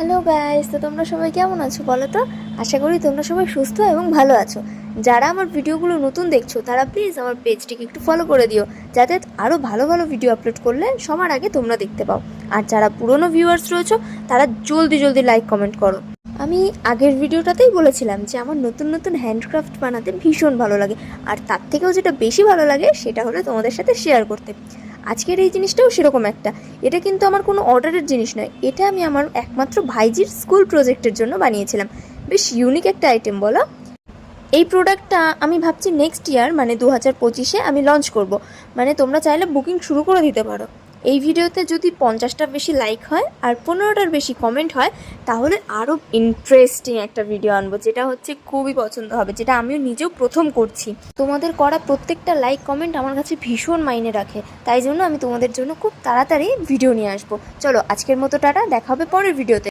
Hello guys, তো তোমরা সবাই কেমন আছো বলো তো? আশা করি তোমরা সবাই সুস্থ এবং ভালো আছো। যারা আমার ভিডিওগুলো নতুন দেখছো তারা প্লিজ আমার পেজটিকে একটু ফলো করে দিও, যাতে আরও ভালো ভালো ভিডিও আপলোড করলে সবার আগে তোমরা দেখতে পাও। আর যারা পুরনো ভিউয়ার্স রয়েছো তারা জলদি জলদি লাইক কমেন্ট করো। আমি আগের ভিডিওটাতেই বলেছিলাম যে আমার নতুন নতুন হ্যান্ডক্রাফট বানাতে ভীষণ ভালো লাগে, আর তার থেকেও যেটা বেশি ভালো লাগে সেটা হলো তোমাদের সাথে শেয়ার করতে। আজকের এই জিনিসটাও সেরকম একটা। এটা কিন্তু আমার কোনো অর্ডারের জিনিস নয়, এটা আমি আমার একমাত্র ভাইজির স্কুল প্রজেক্টের জন্য বানিয়েছিলাম। বেশ ইউনিক একটা আইটেম বলো। এই প্রোডাক্টটা আমি ভাবছি নেক্সট ইয়ার মানে 2025-এ আমি লঞ্চ করব। মানে তোমরা চাইলে বুকিং শুরু করে দিতে পারো। এই ভিডিওতে যদি 50টার বেশি লাইক হয় আর 15টার বেশি কমেন্ট হয় তাহলে আরও ইন্টারেস্টিং একটা ভিডিও আনবো, যেটা হচ্ছে খুবই পছন্দ হবে, যেটা আমিও নিজেও প্রথম করছি। তোমাদের করা প্রত্যেকটা লাইক কমেন্ট আমার কাছে ভীষণ মাইনে রাখে, তাই জন্য আমি তোমাদের জন্য খুব তাড়াতাড়ি ভিডিও নিয়ে আসবো। চলো আজকের মতো টাটা, দেখা হবে পরের ভিডিওতে।